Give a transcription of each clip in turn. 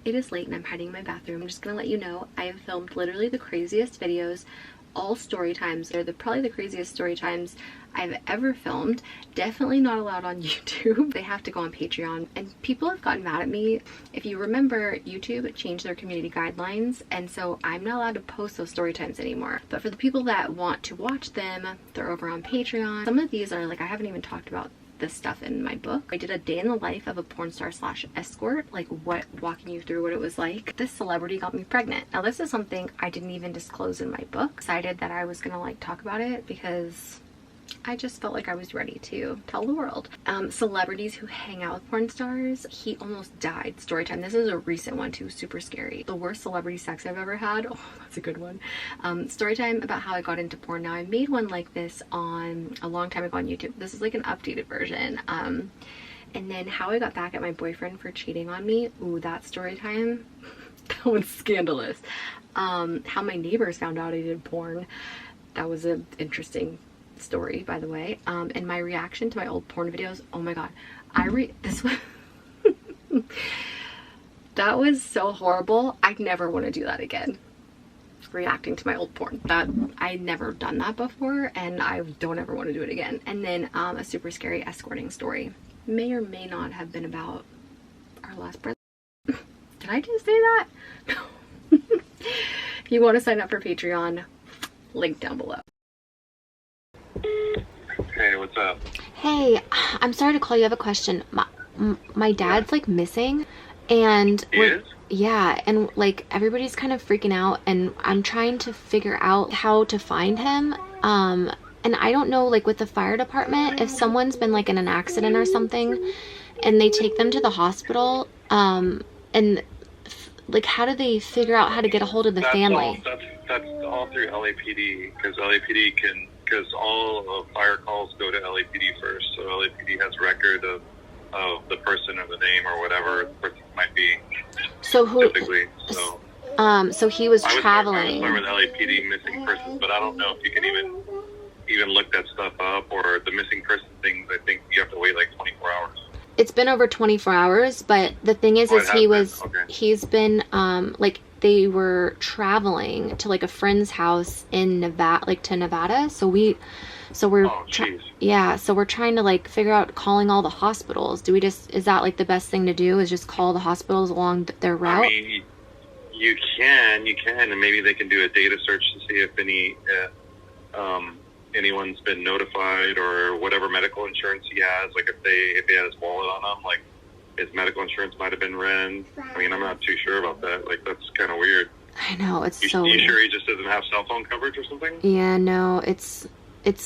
It is late and I'm hiding in my bathroom. I'm just gonna let you know I have filmed literally the craziest videos, all story times. They're probably the craziest story times I've ever filmed. Definitely not allowed on YouTube. They have to go on Patreon. And people have gotten mad at me. If you remember, YouTube changed their community guidelines, and so I'm not allowed to post those story times anymore. But for the people that want to watch them, they're over on Patreon. Some of these are like, I haven't even talked about this stuff in my book. I did a day in the life of a porn star / escort, like walking you through what it was like. This celebrity got me pregnant. Now this is something I didn't even disclose in my book. Decided that I was gonna like talk about it because I just felt like I was ready to tell the world. Celebrities who hang out with porn stars. He almost died. Story time. This is a recent one too, super scary. The worst celebrity sex I've ever had. Oh, that's a good one. Story time about how I got into porn. Now I made one like this on a long time ago on YouTube. This is like an updated version. And then how I got back at my boyfriend for cheating on me. Ooh, that story time. That one's scandalous. How my neighbors found out I did porn. That was an interesting story, by the way. And my reaction to my old porn videos. Oh my god, this was that was so horrible. I never want to do that again. Reacting to my old porn. That I never done that before, and I don't ever want to do it again. And then a super scary escorting story. May or may not have been about our last brother. Did I just say that? No. If you want to sign up for Patreon, link down below. Hey, what's up? Hey, I'm sorry to call you. I have a question. My dad's like missing, and yeah, and like everybody's kind of freaking out, and I'm trying to figure out how to find him. And I don't know, like with the fire department, if someone's been like in an accident or something, and they take them to the hospital, and like how do they figure out how to get a hold of the family? That's all through LAPD, because all fire calls go to LAPD first. So LAPD has record of the person or the name or whatever the person might be. So who? Typically, so he was traveling. I was with LAPD missing persons, but I don't know if you can even look that stuff up, or the missing person things. I think you have to wait like 24 hours. It's been over 24 hours, but the thing is he's been like, they were traveling to like a friend's house in Nevada, like to Nevada. So we're trying to like figure out calling all the hospitals. Is that like the best thing to do, is just call the hospitals along their route? I mean, you can, and maybe they can do a data search to see if anyone's been notified, or whatever medical insurance he has. Like if he had his wallet on him, like his medical insurance might have been ran. I mean, I'm not too sure about that. Like, that's kind of weird. I know, it's so weird. You sure he just doesn't have cell phone coverage or something? Yeah, no, it's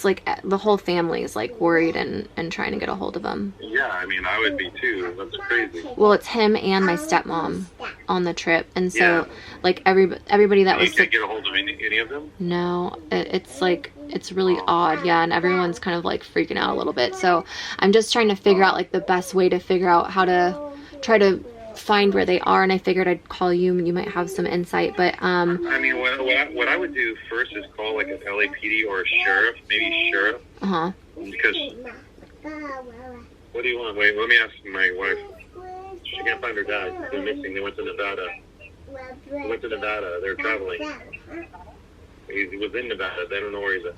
like the whole family is like worried and trying to get a hold of him. Yeah, I mean, I would be too. That's crazy. Well, it's him and my stepmom on the trip, and so like everybody that was. You can't get a hold of any of them? No, it's like, it's really odd, yeah, and everyone's kind of like freaking out a little bit. So I'm just trying to figure out like the best way to figure out how to try to find where they are, and I figured I'd call you and you might have some insight. But I mean, what I would do first is call like an LAPD or a sheriff, maybe sheriff. Because what do you want? Wait, let me ask my wife. She can't find her dad. They're missing. They went to Nevada. They're traveling. He was in Nevada. They don't know where he's at.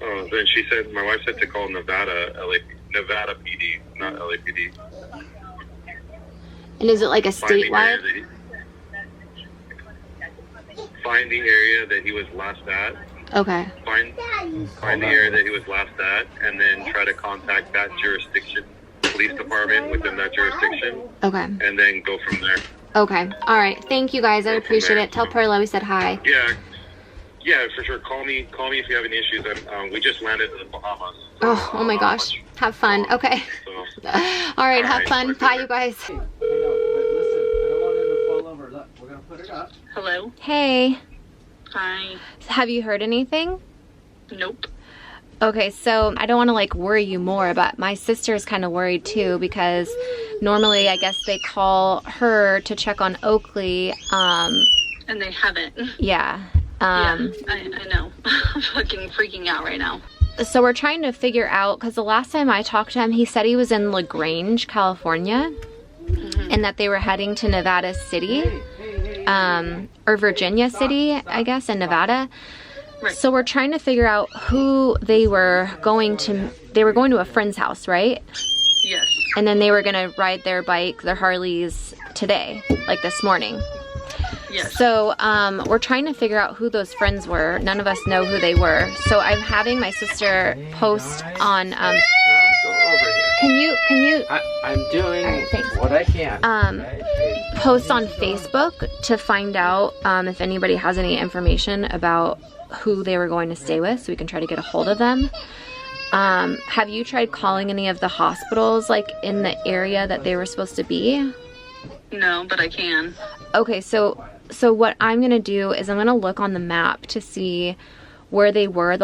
Oh, then she said, my wife said to call Nevada PD, not LAPD. And is it like a statewide? Find the area that he was last at. Okay. Find the area that he was last at, and then try to contact that jurisdiction, police department within that jurisdiction. Okay. And then go from there. Okay. All right. Thank you guys. I appreciate it. Tell Perla we said hi. Yeah, for sure. Call me if you have any issues. We just landed in the Bahamas. So, oh my gosh. Have fun. Okay. So, all right. Have fun. Bye, you guys. Hello. Hey. Hi. Have you heard anything? Nope. Okay, so I don't want to like worry you more, but my sister is kind of worried too, because normally I guess they call her to check on Oakley. And they haven't. Yeah. I know. I'm fucking freaking out right now. So we're trying to figure out, because the last time I talked to him, he said he was in LaGrange, California. And and that they were heading to Nevada City, or Virginia City, I guess, in Nevada. Right. So we're trying to figure out who they were going to. They were going to a friend's house, right? Yes. And then they were gonna ride their bike, their Harleys, today, like this morning. Yes. So we're trying to figure out who those friends were. None of us know who they were. So I'm having my sister post on. Go over here. Can you? I'm doing All right, thanks. what I can. Post on Facebook to find out if anybody has any information about who they were going to stay with, so we can try to get a hold of them. Have you tried calling any of the hospitals, like in the area that they were supposed to be? No, but I can. Okay, so what I'm gonna do is I'm gonna look on the map to see where they were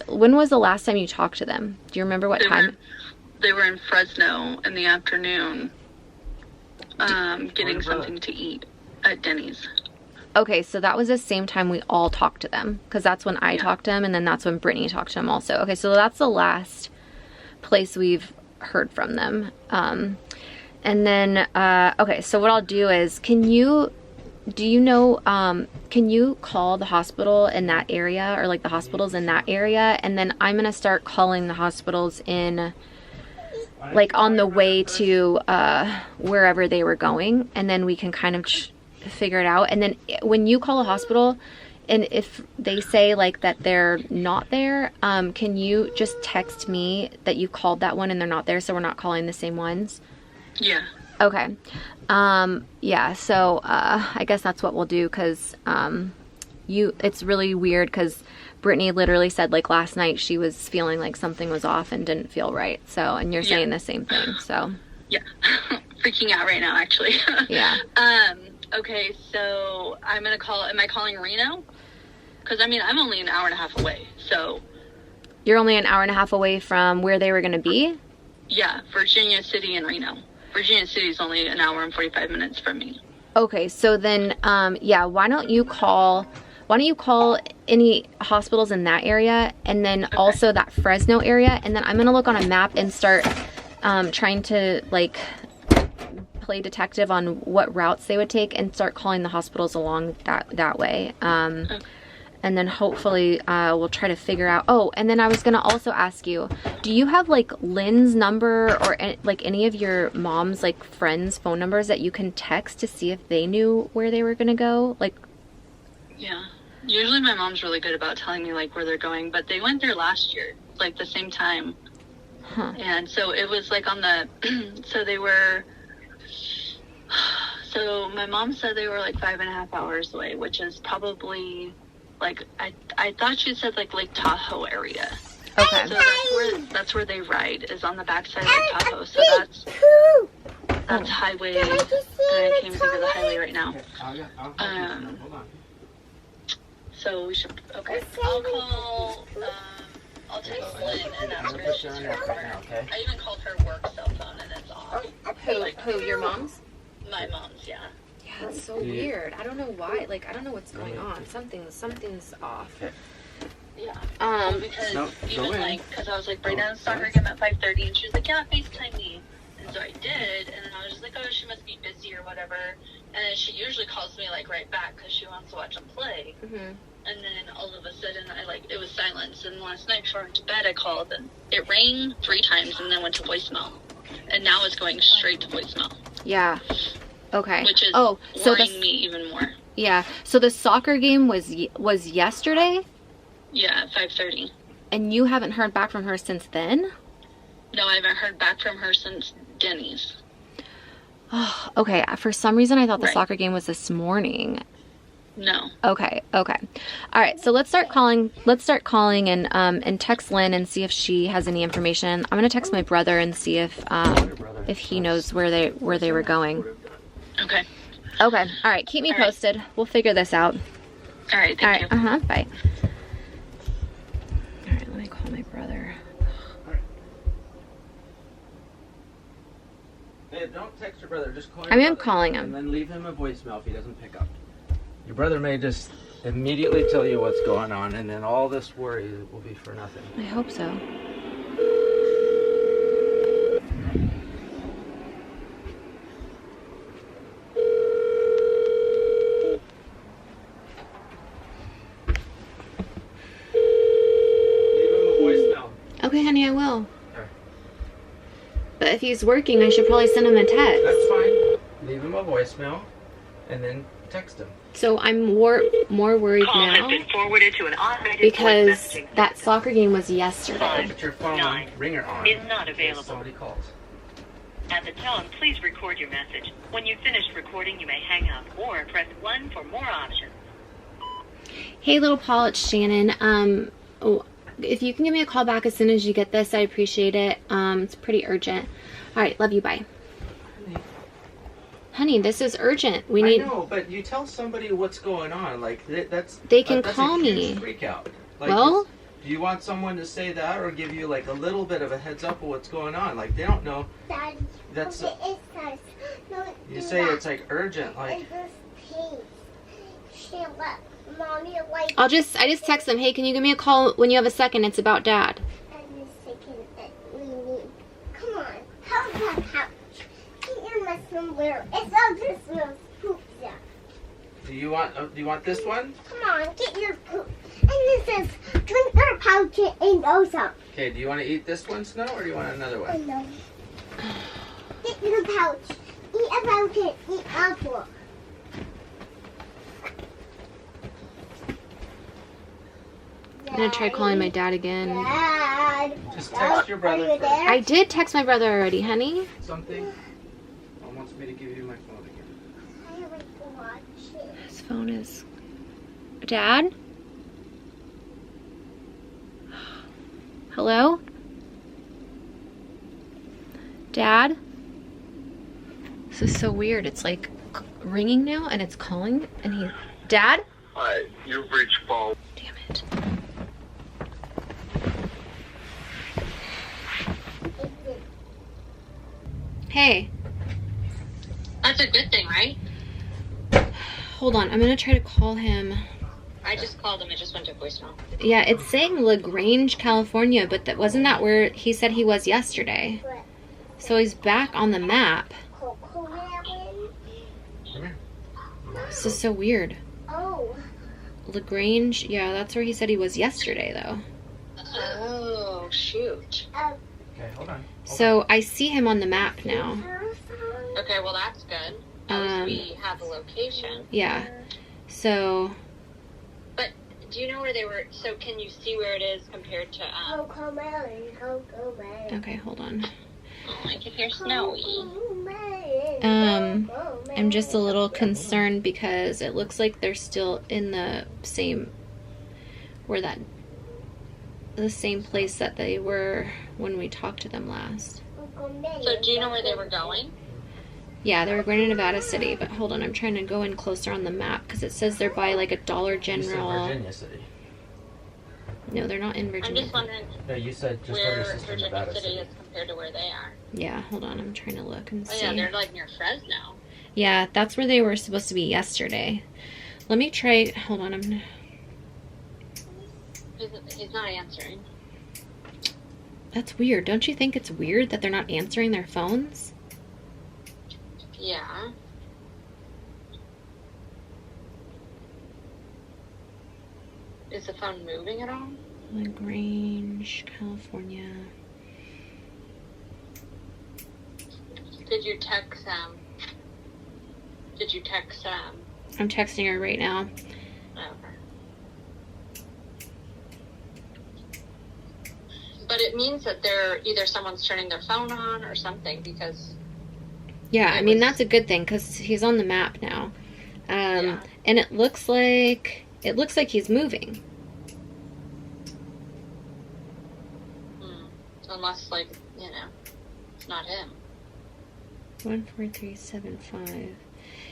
when was the last time you talked to them? Do you remember what time? They were in Fresno in the afternoon, getting something to eat at Denny's. Okay, so that was the same time we all talked to them, because that's when I talked to them, and then that's when Brittany talked to them also. Okay, so that's the last place we've heard from them. And then, okay, so what I'll do is, can you call the hospital in that area, or like the hospitals in that area, and then I'm gonna start calling the hospitals in, like on the way to wherever they were going, and then we can kind of figure it out. And then when you call a hospital, and if they say like that they're not there, can you just text me that you called that one and they're not there, so we're not calling the same ones? Yeah. Okay. Yeah, so I guess that's what we'll do, because it's really weird, because Brittany literally said like last night she was feeling like something was off and didn't feel right. So, and you're saying the same thing, so. Yeah. Freaking out right now, actually. Yeah. Okay, so I'm gonna call. Am I calling Reno? Because I mean, I'm only an hour and a half away. So. You're only an hour and a half away from where they were gonna be? Yeah, Virginia City and Reno. Virginia City is only an hour and 45 minutes from me. Okay, so then, yeah, why don't you call any hospitals in that area, and then also that Fresno area, and then I'm gonna look on a map and start trying to like play detective on what routes they would take, and start calling the hospitals along that way. And then hopefully we'll try to figure out. Oh, and then I was gonna also ask you, do you have like Lynn's number, or like any of your mom's like friends' phone numbers that you can text to see if they knew where they were gonna go? Like, yeah, usually my mom's really good about telling me like where they're going, but they went there last year, like the same time. Huh. And so it was like on the so my mom said they were like 5.5 hours away, which is probably like, I thought she said like Lake Tahoe area. Okay. So that's where they ride, is on the backside of Lake Tahoe. So that's highway, and I can't even think of the highway right now. So we should, okay. I'll text Lynn and ask her if she's her. I even called her work cell phone and it's off. Who, your mom's? My mom's, yeah. Yeah, it's so weird. I don't know why. Like, I don't know what's going on. Something's off. Yeah. Because because I was like, Brayden's soccer game at 5:30, and she was like, yeah, FaceTime me. And so I did, and then I was just like, oh, she must be busy or whatever. And then she usually calls me like right back because she wants to watch them play. Mm-hmm. And then all of a sudden, it was silence. And last night before I went to bed, I called, and it rang 3 times and then went to voicemail. And now it's going straight to voicemail. Yeah. Okay. Which is worrying me even more. Yeah. So the soccer game was yesterday? Yeah, at 5:30. And you haven't heard back from her since then? No, I haven't heard back from her since Denny's. Oh, okay. For some reason, I thought the soccer game was this morning. No. Okay. All right. So let's start calling. And text Lynn and see if she has any information. I'm gonna text my brother and see if he knows where they were going. Okay. All right. Keep me posted. We'll figure this out. All right. Thank you. Bye. All right. Let me call my brother. Hey, don't text your brother. Just call. I'm calling him. And then leave him a voicemail if he doesn't pick up. Your brother may just immediately tell you what's going on, and then all this worry will be for nothing. I hope so. I will. Okay. But if he's working, I should probably send him a text. That's fine. Leave him a voicemail and then text him. So I'm more worried Call now has been forwarded to an automated because voice messaging that system. soccer game was yesterday. Put your phone on, ringer on. Is not in case available. somebody calls. At the tone, please record your message. When you've finished recording, you may hang up or press 1 for more options. Hey, little Paul, it's Shannon. If you can give me a call back as soon as you get this, I appreciate it. It's pretty urgent. All right, love you. Bye. Honey, this is urgent. We need. I know, but you tell somebody what's going on. Like that's. They can that's call a huge me. Freak out. Like, Well. do you want someone to say that or give you like a little bit of a heads up of what's going on? Like they don't know. Daddy, That's. okay, it says, no, You do say that. it's like urgent. Like. It says pink. She let mommy like. I just text them. Hey, can you give me a call when you have a second? It's about Dad. And the second that we need. Come on, how's that couch? Get your mess somewhere. It's all this little poop there. Do you want this one? Come on, get your poop. And this says, drink your pouch and those up. Okay. Do you want to eat this one, Snow, or do you want another Oh one? no. Get your pouch. Eat a pouch and eat apple. I'm gonna try calling my dad again. Dad. Just text your brother Are you first. there? I did text my brother already, honey. Something. Mom wants me to give you my phone again. I like to watch it. His phone is. Dad? Hello? Dad? This is so weird. It's like ringing now and it's calling and he. Dad? Hi, you've reached Paul. Damn it. Hey, That's a good thing, right? hold on. I'm gonna try to call him. I just called him. It just went to voicemail. Yeah, it's saying LaGrange, California, but that wasn't that where he said he was yesterday. So he's back on the map. Coco Melon? Come here. This is so weird. Oh. LaGrange, yeah, that's where he said he was yesterday, though. Oh, shoot. Okay, hold on. So I see him on the map now. Okay, well, that's good. At least we have the location. Yeah. So, But do you know where they were? So can you see where it is compared to, Coco Melon, Coco Melon. okay, hold on. oh, I can hear Snowy. Coco Melon, Coco I'm just a Melon. little concerned because it looks like they're still in the same, the same place that they were when we talked to them last. Coco Melon, So do you know where they were going? Yeah, they were going to Nevada City, but hold on, I'm trying to go in closer on the map because it says they're by like a Dollar You said General. Virginia City. No, they're not in I'm Virginia. just wondering No, you said just where where your sister Virginia Nevada City City. is compared to where they are. Yeah, hold on, I'm trying to look and Oh, see. yeah, they're like near Fresno. Yeah, that's where they were supposed to be yesterday. Let me try. Hold on, I'm gonna. He's not answering. That's weird. Don't you think it's weird that they're not answering their phones? Yeah. Is the phone moving at all? LaGrange, California. Did you text I'm texting her right now. Okay. But it means that they're either someone's turning their phone on or something because Yeah, I It mean was- that's a good thing because he's on the map now, Yeah. and it looks like he's moving. unless like, it's not him. 14375.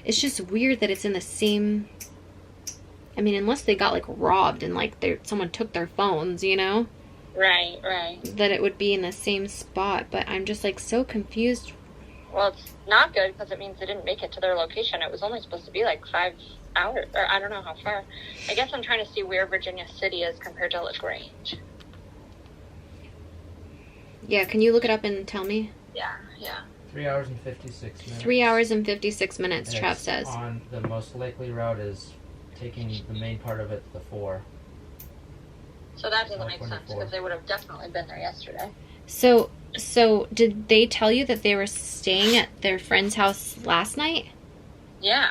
It's just weird that it's in the same. I mean, unless they got like robbed and like someone took their phones, Right. that it would be in the same spot. But I'm just like so confused. Well, it's not good because it means they didn't make it to their location. It was only supposed to be like 5 hours, or I don't know how far. I guess I'm trying to see where Virginia City is compared to LaGrange. Yeah, can you look it up and tell me? Yeah. 3 hours and 56 minutes. 3 hours and 56 minutes, And Trav it's says. On the most likely route is taking the main part of it, the 4. So that doesn't make sense 24. because they would have definitely been there yesterday. So did they tell you that they were staying at their friend's house last night? Yeah.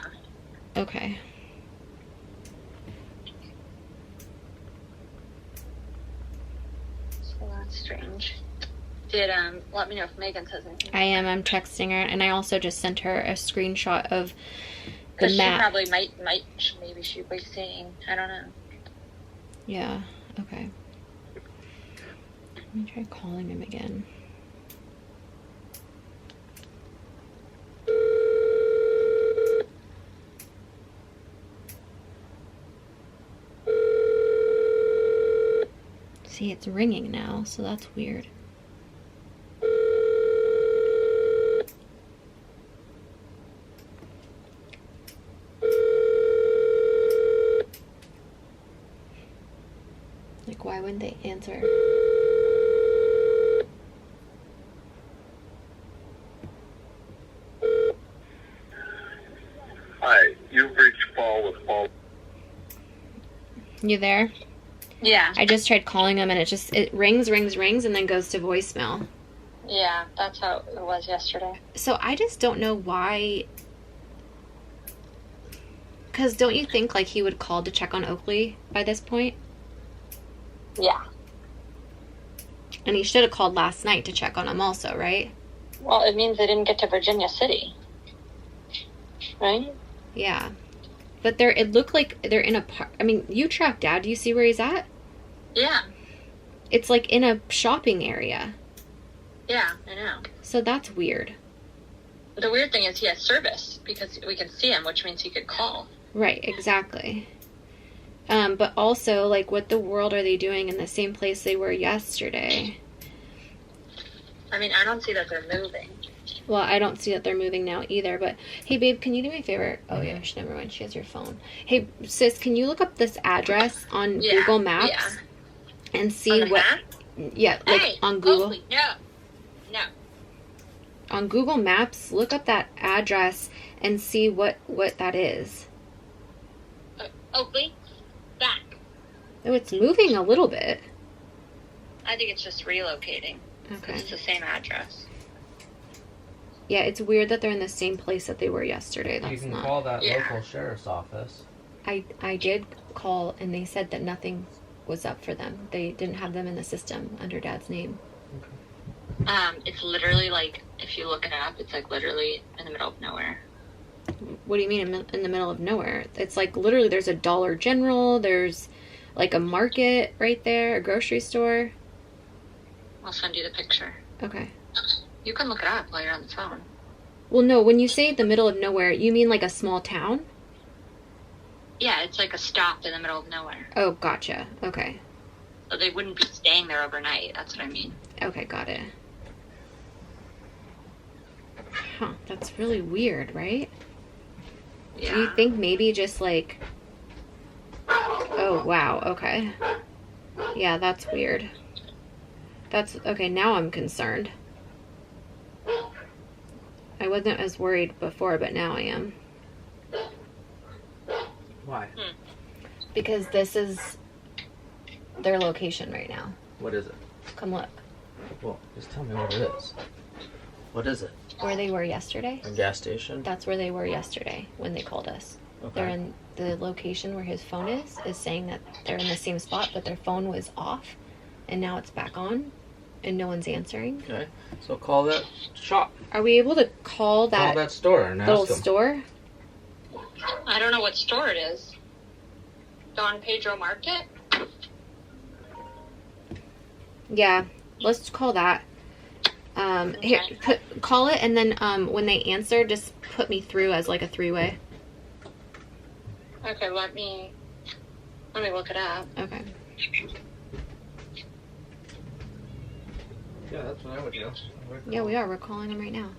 Okay. So that's strange. Did let me know if Megan says anything. I'm texting her, and I also just sent her a screenshot of the Because map. she probably maybe she was seeing. I don't know. Yeah. Okay. Let me try calling him again. See, it's ringing now, so that's weird. Like, why wouldn't they answer? Hi, you've reached Paul with Paul. You there? Yeah. I just tried calling him, and it rings, and then goes to voicemail. Yeah, that's how it was yesterday. So I just don't know why. Because don't you think, like, he would call to check on Oakley by this point? Yeah. And he should have called last night to check on him also, right? Well, it means they didn't get to Virginia City. Right? Yeah. But it looked like they're in a park. I mean, you track Dad. Do you see where he's at? Yeah. It's like in a shopping area. Yeah, I know. So that's weird. The weird thing is he has service because we can see him, which means he could call. Right, exactly. But also, like, what the world are they doing in the same place they were yesterday? I mean, I don't see that they're moving. Well, I don't see that they're moving now either, but hey, babe, can you do me a favor? Oh, yeah, never mind. She has your phone. Hey, sis, can you look up this address on Google Maps and see on the what... map? Yeah, like Hey, on Google. Oakley, no. On Google Maps, look up that address and see what that is. Oakley, back. Oh, it's moving a little bit. I think it's just relocating. Okay. It's the same address. Yeah, it's weird that they're in the same place that they were yesterday. That's You can not... call that Yeah. local sheriff's office. I did call, and they said that nothing was up for them. They didn't have them in the system under Dad's name. It's literally like, if you look it up, it's like literally in the middle of nowhere. What do you mean in the middle of nowhere? It's like literally there's a Dollar General, there's like a market right there, a grocery store. I'll send you the picture. Okay. You can look it up while you're on the phone. Well, no, when you say the middle of nowhere, you mean like a small town? Yeah, it's like a stop in the middle of nowhere. Oh, gotcha. Okay. So they wouldn't be staying there overnight. That's what I mean. Okay, got it. Huh, that's really weird, right? Yeah. Do you think maybe just like... Oh, wow, okay. Yeah, that's weird. That's... Okay, now I'm concerned. I wasn't as worried before, but now I am. Why? Because this is their location right now. What is it? Come look. Well, just tell me what it is. What is it? Where they were yesterday? A gas station? That's where they were yesterday when they called us. Okay. They're in the location where his phone is saying that they're in the same spot, but their phone was off, and now it's back on, and no one's answering. Okay. So call that shop. Are we able to call Call that store and little ask them. store? I don't know what store it is. Don Pedro Market? Yeah, let's call that. Here, call it, and then when they answer, just put me through as like a three-way. Okay, let me look it up. Okay. Yeah, that's what I would do. Yeah, we are. We're calling them right now.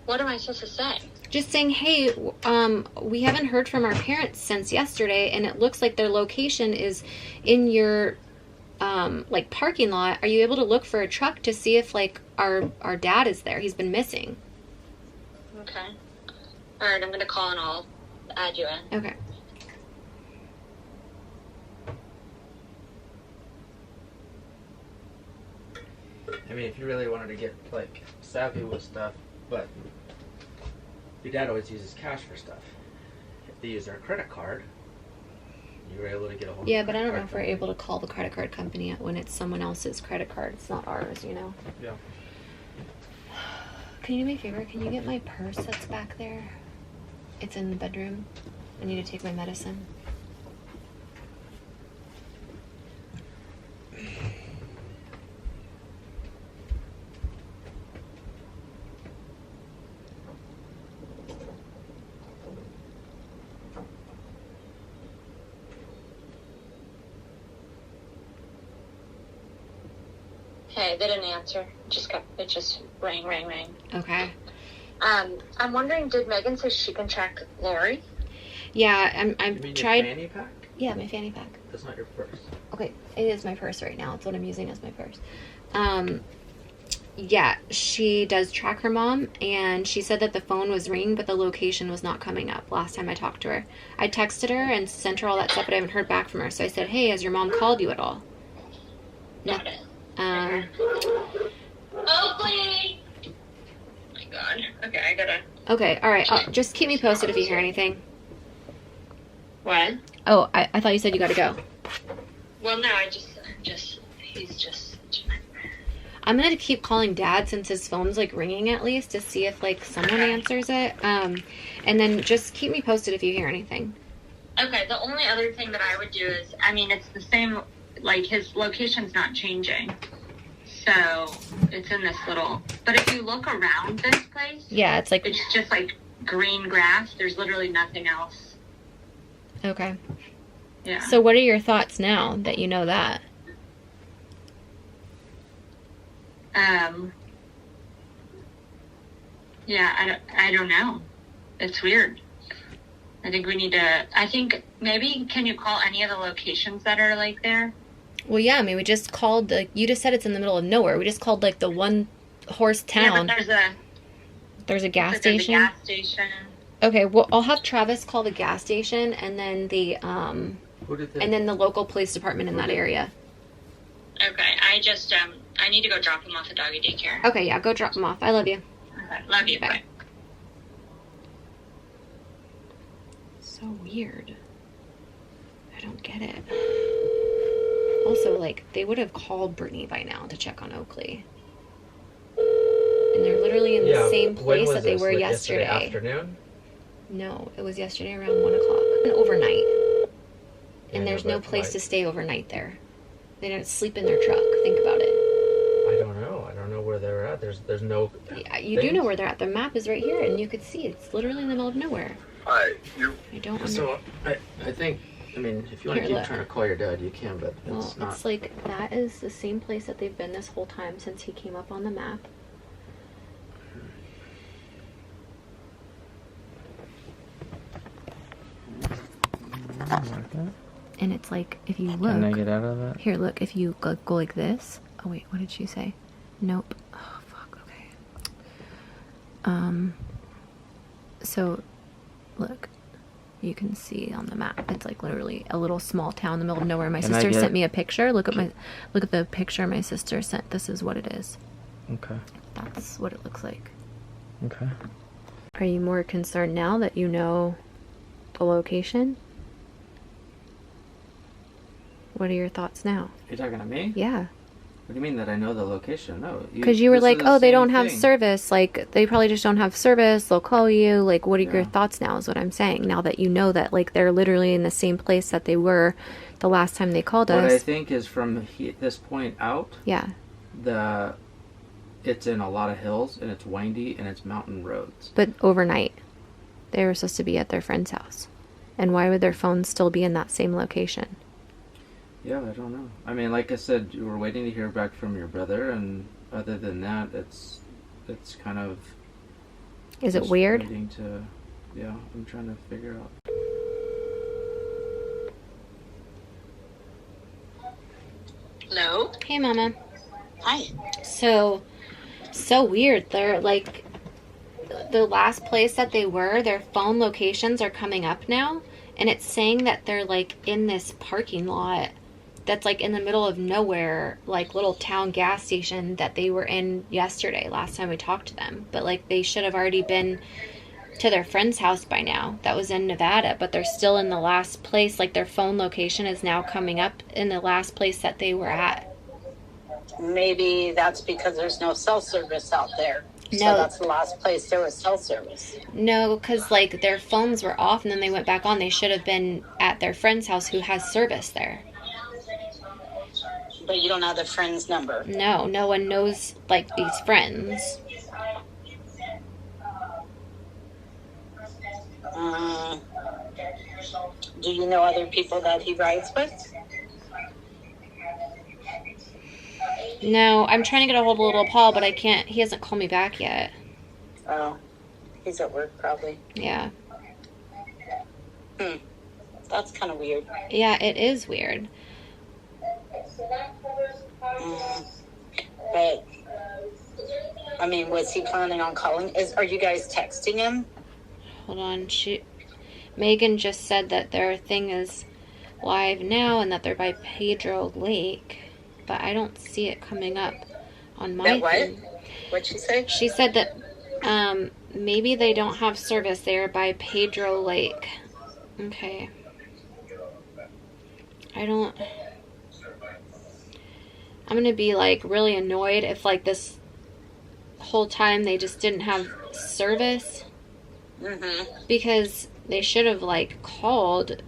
What am I supposed to say? Just saying, hey, we haven't heard from our parents since yesterday, and it looks like their location is in your, like, parking lot. Are you able to look for a truck to see if, like, our dad is there? He's been missing. Okay. All right, I'm going to call and I'll add you in. Okay. mean, if you really wanted to get, like, savvy with stuff, but your dad always uses cash for stuff. If they use their credit card, you were able to get a hold Yeah, of but I don't know if we're able to call the credit card company when it's someone else's credit card. It's not ours, you know? Yeah. Can you do me a favor? Can you get my purse that's back there? It's in the bedroom. I need to take my medicine. Hey, they didn't answer. It just rang. Okay. I'm wondering, did Megan say she can check Lori? Yeah, You mean tried. your fanny pack? Yeah, my fanny pack. That's not your purse. Okay, it is my purse right now. It's what I'm using as my purse. Yeah, she does track her mom, and she said that the phone was ringing, but the location was not coming up last time I talked to her. I texted her and sent her all that stuff, but I haven't heard back from her. So I said, hey, has your mom called you at all? Got it. Oakley! Oh my god. Okay, I gotta... Okay, alright. Just keep me posted if you hear anything. What? Oh, I thought you said you gotta go. Well, no, he's just... I'm gonna keep calling Dad since his phone's like ringing at least to see if like someone answers it. And then just keep me posted if you hear anything. Okay, the only other thing that I would do is, I mean, it's the same, like his location's not changing. So it's in this little, but if you look around this place, Yeah, it's just like green grass. There's literally nothing else. Okay. Yeah. So what are your thoughts now that you know that? Yeah, I don't know. It's weird. I think we need to, maybe, can you call any of the locations that are like there? Well, yeah, I mean, we just called you just said it's in the middle of nowhere. We just called like the one horse town. Yeah, but there's a gas there's station. a gas station. Okay, well, I'll have Travis call the gas station and then the local police department in that area. Okay, I need to go drop him off at doggy daycare. Okay, yeah, go drop him off. I love you. Okay, love you. Bye. So weird. I don't get it. Also, like, they would have called Brittany by now to check on Oakley. And they're literally in the same place that they were yesterday. Afternoon? No, it was yesterday around 1 o'clock. And overnight. And there's no place to stay overnight there. They didn't sleep in their truck. Think about it. I don't know. I don't know where they're at. There's no... Yeah, you do know where they're at. The map is right here, and you could see it's literally in the middle of nowhere. Hi, I don't So, I think... I mean, if you want to keep trying to call your dad, you can, but it's not... It's like, that is the same place that they've been this whole time since he came up on the map. And it's like, if you look... Can I get out of that? Here, look, if you go like this... Oh, wait, what did she say? Nope. Oh, fuck, okay. So, look. You can see on the map. It's like literally a little small town in the middle of nowhere. My sister sent me a picture. Look at the picture my sister sent. This is what it is. Okay. That's what it looks like. Okay. Are you more concerned now that you know the location? What are your thoughts now? You're talking to me? Yeah. What do you mean that I know the location? No. Because you were like, oh, they don't have service. Like, they probably just don't have service. They'll call you. Like, what are your thoughts now is what I'm saying. Now that you know that, like, they're literally in the same place that they were the last time they called us. What I think is from this point out, yeah, it's in a lot of hills, and it's windy, and it's mountain roads. But overnight, they were supposed to be at their friend's house. And why would their phones still be in that same location? Yeah, I don't know. I mean, like I said, you were waiting to hear back from your brother, and other than that, it's kind of... Is it weird? Yeah, I'm trying to figure out. Hello? Hey, Mama. Hi. So weird. They're like, the last place that they were, their phone locations are coming up now, and it's saying that they're like in this parking lot that's like in the middle of nowhere, like little town gas station that they were in yesterday, last time we talked to them. But like they should have already been to their friend's house by now. That was in Nevada, but they're still in the last place. Like their phone location is now coming up in the last place that they were at. Maybe that's because there's no cell service out there. No. So that's the last place there was cell service. No, because like their phones were off and then they went back on. They should have been at their friend's house who has service there. But you don't have the friend's number. No, no one knows like these friends. Do you know other people that he rides with? No, I'm trying to get a hold of little Paul, but I can't. He hasn't called me back yet. Oh, he's at work probably. Yeah. That's kind of weird. Yeah, it is weird. But, I mean, was he planning on calling? Are you guys texting him? Hold on. Megan just said that their thing is live now and that they're by Pedro Lake, but I don't see it coming up on my That what? thing. What'd she say? She said that maybe they don't have service there by Pedro Lake. Okay. I'm gonna be like really annoyed if like this whole time they just didn't have service. Because they should have like called.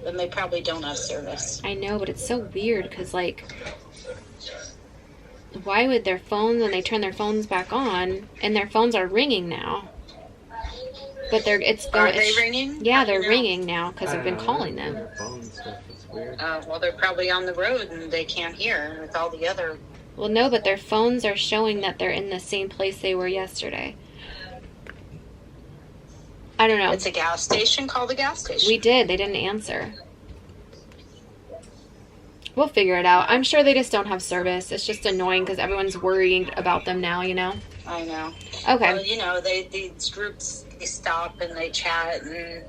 Then they probably don't have service. I know, but it's so weird because like, why would their phones, when they turn their phones back on, and their phones are ringing now? But Are they ringing? Yeah, they're ringing now because I've been calling them. Their phone stuff is weird. Well, they're probably on the road and they can't hear with all the other. Well, no, but their phones are showing that they're in the same place they were yesterday. I don't know. It's a gas station. Call the gas station. We did. They didn't answer. We'll figure it out. I'm sure they just don't have service. It's just annoying because everyone's worrying about them now, you know? I know. Okay. Well, you know, these groups, they stop and they chat and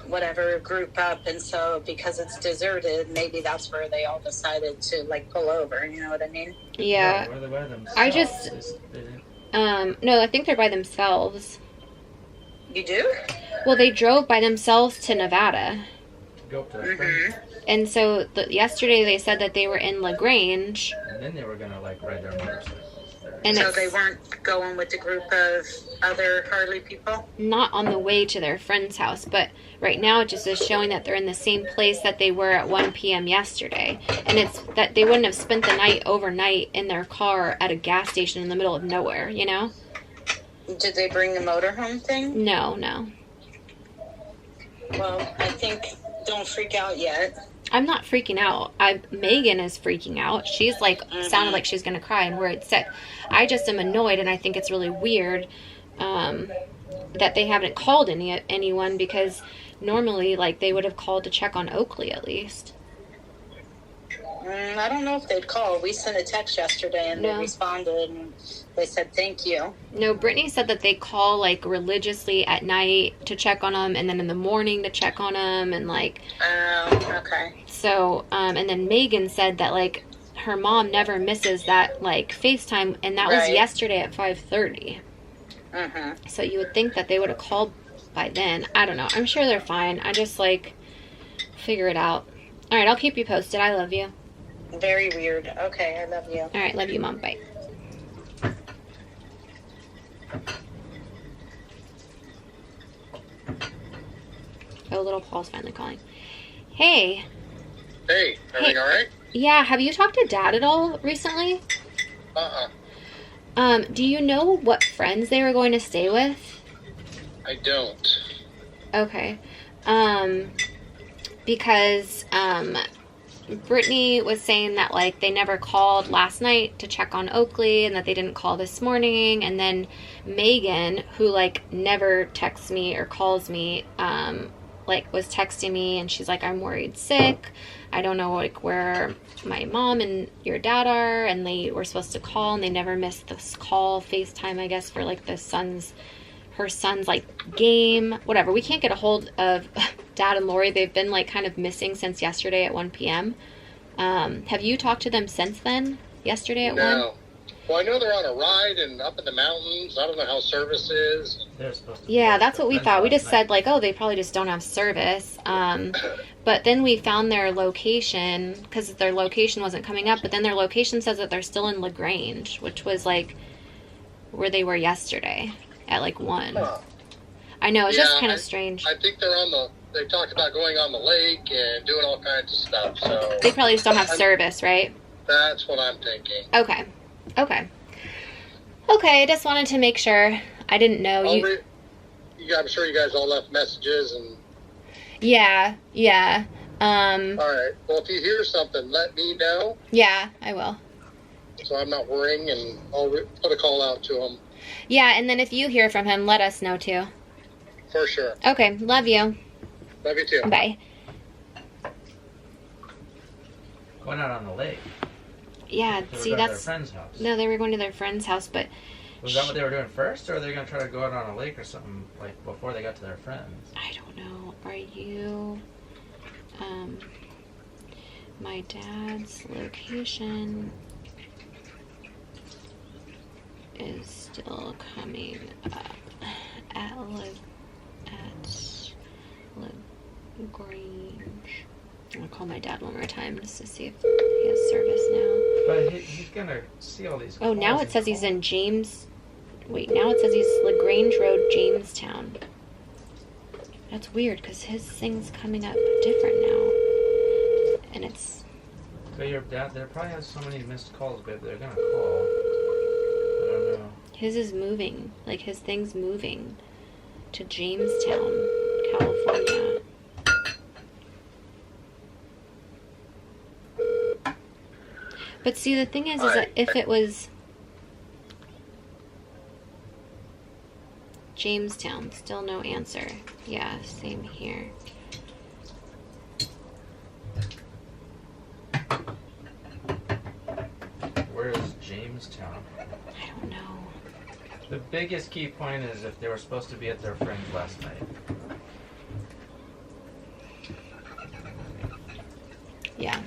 whatever, group up. And so because it's deserted, maybe that's where they all decided to, like, pull over. You know what I mean? Yeah. Where are they by themselves? I just... no, I think they're by themselves. You do? Well, they drove by themselves to Nevada. Go up to their friends. And so yesterday they said that they were in LaGrange. And then they were going to, like, ride their motorcycles there. And So they weren't going with a group of other Harley people? Not on the way to their friend's house, but right now it just is showing that they're in the same place that they were at 1 p.m. yesterday. And it's that they wouldn't have spent the night overnight in their car at a gas station in the middle of nowhere, you know? Did they bring the motorhome thing? No. Well, I think don't freak out yet. I'm not freaking out. Megan is freaking out. She's like, sounded like she's going to cry and worried sick. I just am annoyed, and I think it's really weird that they haven't called anyone, because normally, like, they would have called to check on Oakley at least. I don't know if they'd call. We sent a text yesterday, and they responded, and they said thank you. No, Brittany said that they call, like, religiously at night to check on them, and then in the morning to check on them, and, like... Oh, okay. So, and then Megan said that, like, her mom never misses that, like, FaceTime, and that was yesterday at 5:30. So you would think that they would have called by then. I don't know. I'm sure they're fine. I just, like, figure it out. All right, I'll keep you posted. I love you. Very weird. Okay, I love you. All right, love you, Mom. Bye. Oh, little Paul's finally calling. Hey. Hey, everything all right? Yeah, have you talked to Dad at all recently? Do you know what friends they were going to stay with? I don't. Okay. Because, Brittany was saying that, like, they never called last night to check on Oakley, and that they didn't call this morning. And then Megan, who, like, never texts me or calls me, like, was texting me, and she's like, I'm worried sick. I don't know, like, where my mom and your dad are, and they were supposed to call, and they never missed this call, FaceTime, I guess, for, like, her son's, like, game, whatever. We can't get a hold of Dad and Lori, they've been like kind of missing since yesterday at 1 p.m. Have you talked to them since then? Yesterday at 1? No. Well, I know they're on a ride and up in the mountains. I don't know how service is. They're supposed to. Yeah, that's what we thought. We just said like, oh, they probably just don't have service. But then we found their location because their location wasn't coming up. But then their location says that they're still in LaGrange, which was like where they were yesterday at like 1. Huh. I know, it's just kind of strange. I think they're on the. They talked about going on the lake and doing all kinds of stuff. So They probably just don't have service, right? that's what I'm thinking. Okay. Okay. Okay, I just wanted to make sure. I didn't know. I'm sure you guys all left messages and. Yeah, yeah. All right. Well, if you hear something, let me know. Yeah, I will. So I'm not worrying, and I'll put a call out to him. Yeah, and then if you hear from him, let us know too. For sure. Okay, love you. Love you too. Bye. Going out on the lake. Yeah, They see, were going to that's... their friend's house. No, they were going to their friend's house, but... Was that what they were doing first, or are they going to try to go out on a lake or something, like, before they got to their friends? I don't know. Are you... my dad's location is still coming up at LaGrange. I'll call my dad one more time just to see if he has service now. But he's going to see all these Oh, now calls it says he's and in James... Wait, now it says he's LaGrange Road, Jamestown. That's weird, because his thing's coming up different now. And it's... But your dad, there probably has so many missed calls, babe, they're going to call. I don't know. His is moving. Like, his thing's moving to Jamestown, California. But see, the thing is that if it was Jamestown, still no answer. Yeah, same here. Where is Jamestown? I don't know. The biggest key point is if they were supposed to be at their friend's last night. Yeah.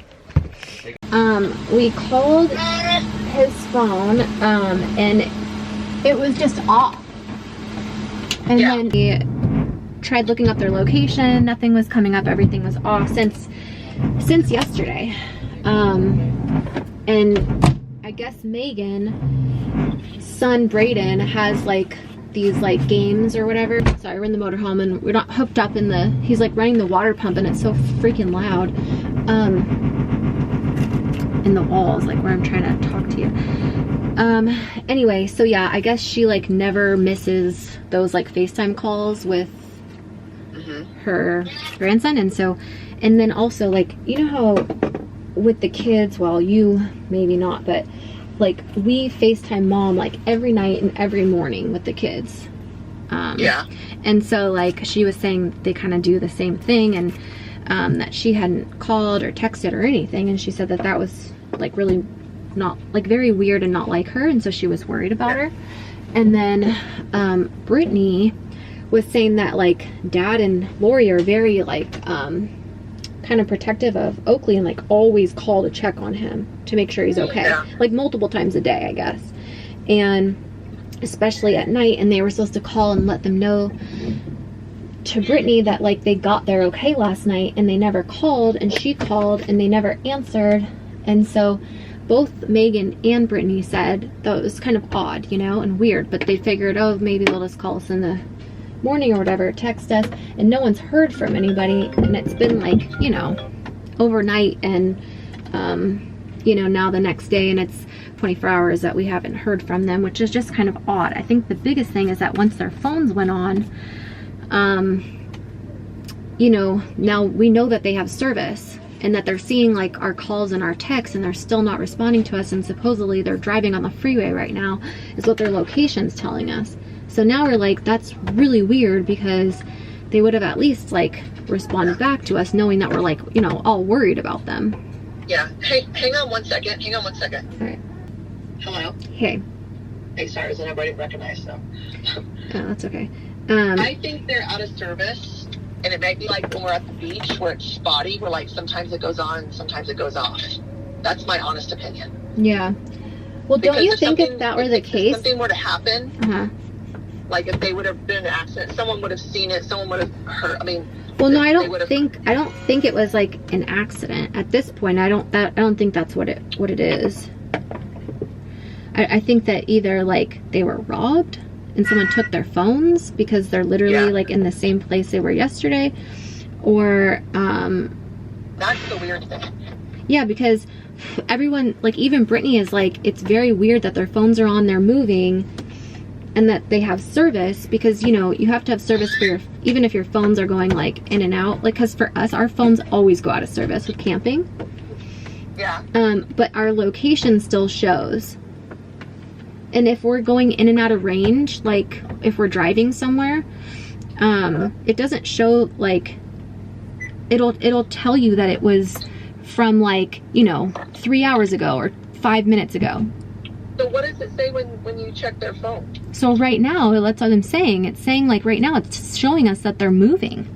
We called his phone, and it was just off. And then we tried looking up their location. Nothing was coming up. Everything was off since yesterday. And I guess Megan's son Brayden has like these like games or whatever. Sorry, we're in the motorhome and we're not hooked up in the. He's like running the water pump and it's so freaking loud. In the walls, like where I'm trying to talk to you. Anyway, so yeah, I guess she like never misses those like FaceTime calls with her grandson. And then also like, you know how with the kids, well, you maybe not, but like we FaceTime mom like every night and every morning with the kids. And so like she was saying they kind of do the same thing, and that she hadn't called or texted or anything, and she said that that was like really not like very weird and not like her, and so she was worried about her. And then Brittany was saying that like Dad and Lori are very like kind of protective of Oakley and like always call to check on him to make sure he's okay, like multiple times a day, I guess, and especially at night. And they were supposed to call and let them know to Brittany that like they got there okay last night, and they never called, and she called and they never answered. And so both Megan and Brittany said that it was kind of odd, you know, and weird, but they figured, oh, maybe they'll just call us in the morning or whatever, text us, and no one's heard from anybody. And it's been like, you know, overnight, and you know, now the next day, and it's 24 hours that we haven't heard from them, which is just kind of odd. I think the biggest thing is that once their phones went on, you know, now we know that they have service and that they're seeing like our calls and our texts, and they're still not responding to us, and supposedly they're driving on the freeway right now is what their location's telling us. So now we're like, that's really weird, because they would have at least like responded back to us, knowing that we're like, you know, all worried about them. Yeah. Hey, hang on one second. All right. Hello. Hey. Hey, sorry, doesn't everybody recognize them? Oh, that's okay. I think they're out of service. And it might be like when we're at the beach where it's spotty, where like sometimes it goes on, sometimes it goes off. That's my honest opinion. Yeah. Well, Because don't you think if that were the if case? something were to happen, like if they would have been in an accident, someone would have seen it, someone would have heard. I mean, well, no, I don't think it was like an accident at this point. I don't think that's what it is. I think that either like they were robbed and someone took their phones because they're literally like in the same place they were yesterday, or that's the weird thing. Yeah, because everyone, like even Brittany is like, it's very weird that their phones are on, they're moving, and that they have service, because you know you have to have service for your, even if your phones are going like in and out, like, because for us our phones always go out of service with camping. Yeah. But our location still shows. And if we're going in and out of range, like if we're driving somewhere, it doesn't show, like, it'll tell you that it was from like, you know, 3 hours ago or 5 minutes ago. So what does it say when you check their phone? So right now, that's what I'm saying. It's saying like right now it's showing us that they're moving,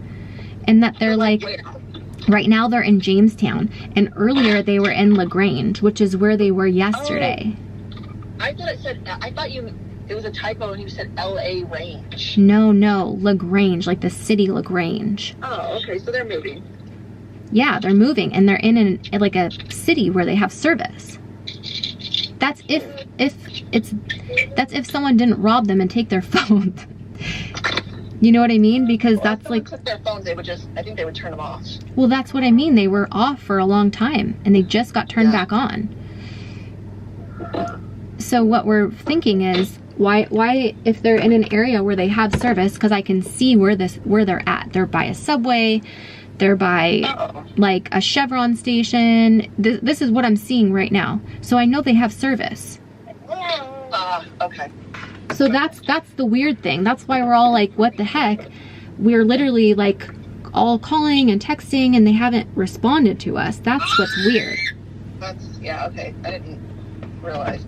and that they're like, right now they're in Jamestown, and earlier they were in LaGrange, which is where they were yesterday. I thought it was a typo and you said LA Range. No, LaGrange, like the city LaGrange. Oh, okay, so they're moving. Yeah, they're moving, and they're in like a city where they have service. That's if someone didn't rob them and take their phones. You know what I mean? Because that's like, took their phones, I think they would turn them off. Well, that's what I mean. They were off for a long time, and they just got turned back on. So what we're thinking is, why if they're in an area where they have service, because I can see where they're at. They're by a Subway, they're by like a Chevron station. This is what I'm seeing right now. So I know they have service. Okay. So that's the weird thing. That's why we're all like, what the heck? We're literally like all calling and texting, and they haven't responded to us. That's what's weird. Yeah, okay. I didn't realize.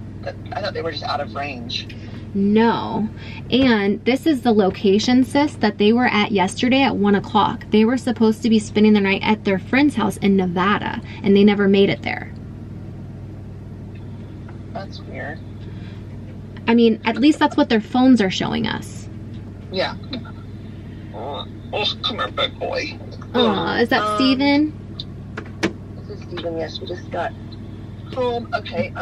I thought they were just out of range. No. And this is the location, sis, that they were at yesterday at 1 o'clock. They were supposed to be spending the night at their friend's house in Nevada, and they never made it there. That's weird. I mean, at least that's what their phones are showing us. Yeah. Oh, come here, big boy. Is that Steven? This is Steven, yes. We just got home. Okay,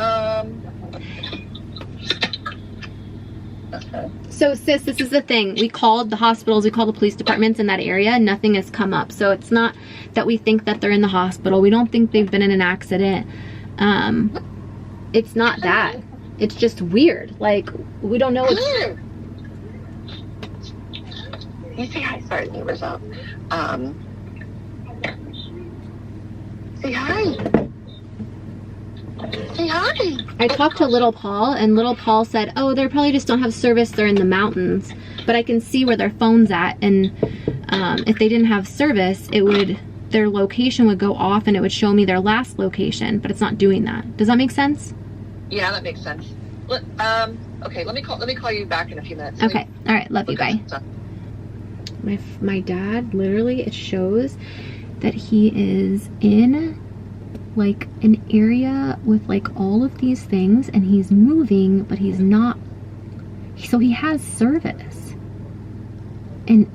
Okay. So, sis, this is the thing. We called the hospitals, we called the police departments in that area, and nothing has come up. So it's not that we think that they're in the hospital. We don't think they've been in an accident. It's not that. It's just weird. Like, we don't know what's... You say hi. Sorry, the neighbor's out. Say hi. Say hi. I talked to Little Paul, and Little Paul said, oh, they probably just don't have service. They're in the mountains. But I can see where their phone's at, and if they didn't have service, their location would go off, and it would show me their last location, but it's not doing that. Does that make sense? Yeah, that makes sense. Okay, let me call you back in a few minutes. Okay. All right. Love you. Bye. My dad, literally, it shows that he is in like an area with like all of these things, and he's moving, but he's not. So he has service, and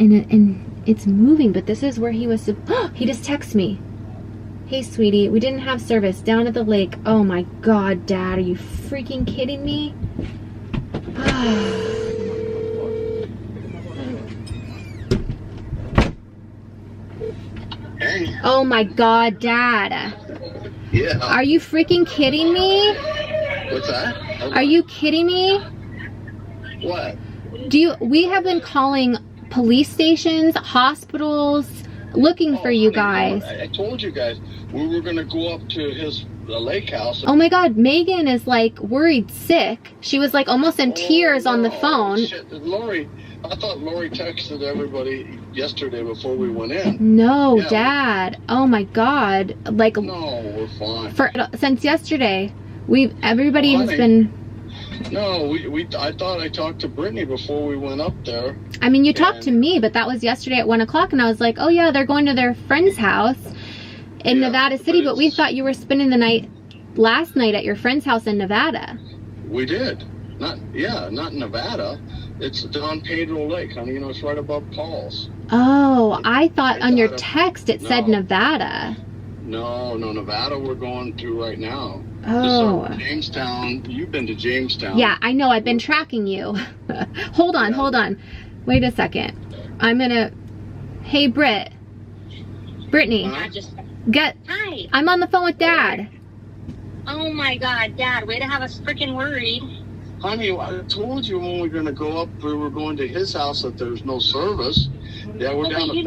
it's moving, but this is where he was. He just texted me. Hey, sweetie, we didn't have service down at the lake. Oh my God, Dad, are you freaking kidding me? Hey. Oh my God, Dad. Yeah. Are you freaking kidding me? What's that? Okay. Are you kidding me? What? We have been calling police stations, hospitals, looking for you guys. I told you guys we were gonna go up to the lake house. Oh my God, Megan is like worried sick. She was like almost in tears on the phone. Shit. Lori, I thought Lori texted everybody yesterday before we went in. No, yeah. Dad. Oh my God. Like, no, we're fine. Since yesterday, everybody has been. No, I thought I talked to Brittany before we went up there. I mean, you talked to me, but that was yesterday at 1 o'clock, and I was like, oh yeah, they're going to their friend's house in Nevada City, but we thought you were spending the night last night at your friend's house in Nevada. We did. Not in Nevada. It's Don Pedro Lake, honey. You know, it's right above Paul's. Oh, I thought on your text it said Nevada. No, Nevada we're going to right now. Oh. Jamestown. You've been to Jamestown. Yeah, I know. I've been tracking you. Hold on. Wait a second. I'm gonna... Hey, Brittany. Hi. I'm on the phone with Dad. Oh my God, Dad, way to have us freaking worried. Honey, I told you when we were going to go up, we were going to his house that there's no service. Yeah, we're down at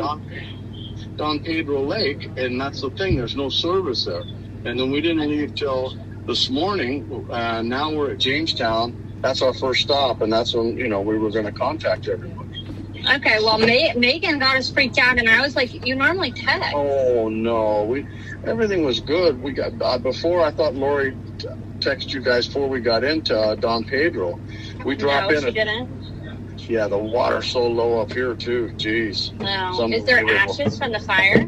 Don Pedro Lake, and that's the thing, there's no service there. And then we didn't leave till this morning. Now we're at Jamestown. That's our first stop, and that's when, we were going to contact everybody. Okay, well, Megan got us freaked out, and I was like, you normally text. Oh, no. Everything was good. We got before, I thought Lori texted you guys before we got into Don Pedro. We dropped in. She didn't. Yeah, the water's so low up here, too. Jeez. No. Is there ashes from the fire?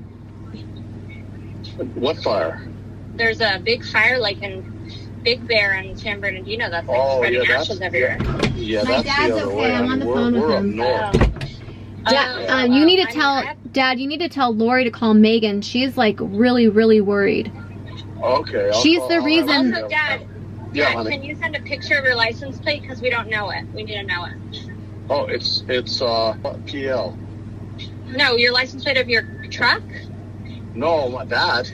What fire? There's a big fire, like in Big Bear and San Bernardino. That's like spreading ashes everywhere. Yeah, My that's dad's the other okay. way. I'm on the phone with him. North. You need to tell Dad. You need to tell Lori to call Megan. She's like really, really worried. Okay. She's the reason. Also, Dad, can you send a picture of your license plate because we don't know it. We need to know it. Oh, it's PL. No, your license plate of your truck. No, that's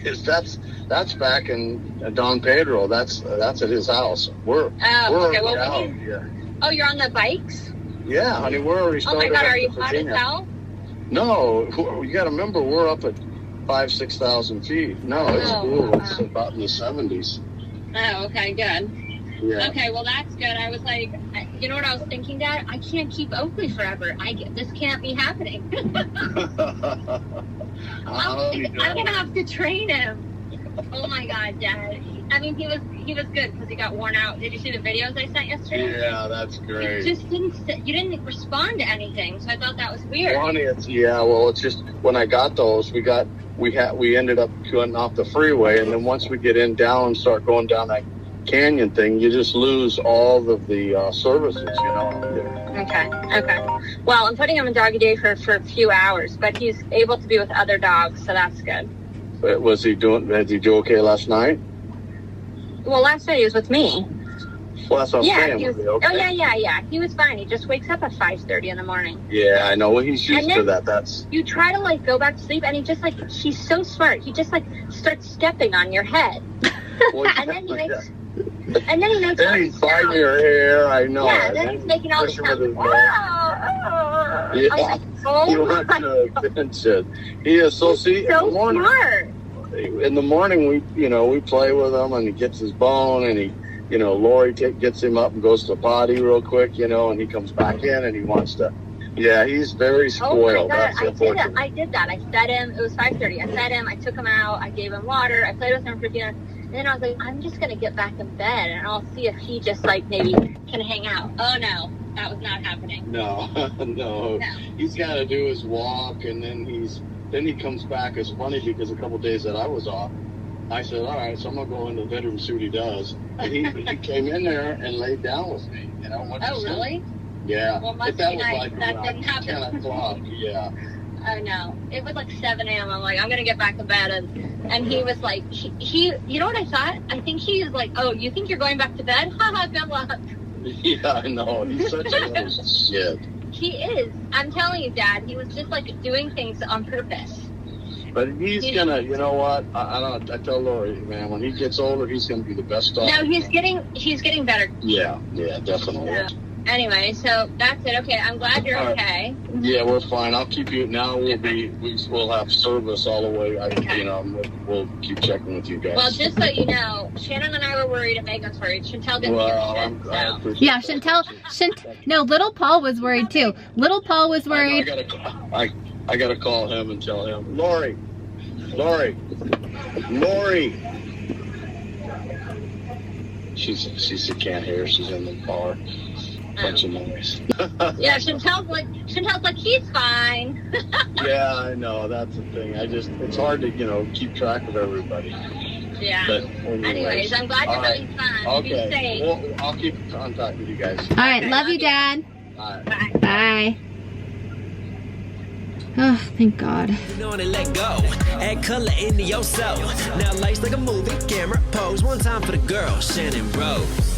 back in Don Pedro. That's at his house. We're okay. Well, out here. Oh, you're on the bikes. Yeah, honey, we're already started. Oh my God, are you hot as hell? No, you got to remember we're up at 5,000-6,000 feet. No, it's cool. It's about in the 70s. Oh, okay, good. Yeah. Okay, well that's good. I was like, you know what I was thinking, Dad? I can't keep Oakley forever. This can't be happening. I'm gonna have to train him. Oh my God, Dad. I mean, he was good because he got worn out. Did you see the videos I sent yesterday? Yeah, that's great. You didn't respond to anything, so I thought that was weird. It's just when I got those, we ended up going off the freeway, and then once we get down and start going down that canyon thing, you just lose all of the services, Okay. Well, I'm putting him in doggy day for a few hours, but he's able to be with other dogs, so that's good. Did he do okay last night? Well, last night he was with me. Well, that's what I'm saying. He was, okay? Oh, yeah. He was fine. He just wakes up at 5:30 in the morning. Yeah, I know. Well, he's used to that. You try to, go back to sleep, and he just, he's so smart. He just, starts stepping on your head. Well, and then he makes... And then he makes all these sounds. Your hair, I know. Yeah, then he's making all these sounds. Yeah. I'm like, oh my God. Attention. He is so smart. In the morning, we play with him, and he gets his bone, and Lori gets him up and goes to the potty real quick, and he comes back in, and he wants to. Yeah, he's very spoiled. Oh my God, I did that. I fed him. It was 5:30. I fed him. I took him out. I gave him water. I played with him for dinner. And then I was like, I'm just gonna get back in bed, and I'll see if he just maybe can hang out. Oh no, that was not happening. No. He's got to do his walk, and then he comes back. It's funny because a couple days that I was off, I said, all right, so I'm going to go in the bedroom and see what he does. And he came in there and laid down with me. Oh, really? Yeah. Well, must be nice. That didn't happen. 10 o'clock, yeah. Oh, no. It was 7 a.m. I'm like, I'm going to get back to bed. And he was like, he you know what I thought? I think he was like, oh, you think you're going back to bed? Haha, good luck. Yeah, I know. He's such a little shit. He is. I'm telling you, Dad, he was just doing things on purpose. But he's gonna, you know what? I tell Lori, man, when he gets older, he's gonna be the best dog. No, he's getting better. Yeah, definitely. Yeah. Anyway, so that's it. Okay, I'm glad you're okay. Yeah, we're fine. I'll keep you. Now we'll have service all the way. We'll keep checking with you guys. Well, just so you know, Shannon and I were worried, and Megan's worried. Chantel didn't give a shit. Yeah, Chantel. No, little Paul was worried too. Little Paul was worried. I gotta call him and tell him, Lori. She can't hear. She's in the bar. Bunch of noise. Yeah, Chantel's like he's fine. Yeah, I know. That's the thing. It's hard to keep track of everybody. Yeah. But anyways, I'm glad you're having fun. Okay. Be safe. Well, I'll keep in contact with you guys. All right, love you, Dad. All right. Bye. Bye. Oh, thank God. You know, and let go. Add color into your soul. Now life's like a movie, camera pose. One time for the girl, Channon Rose.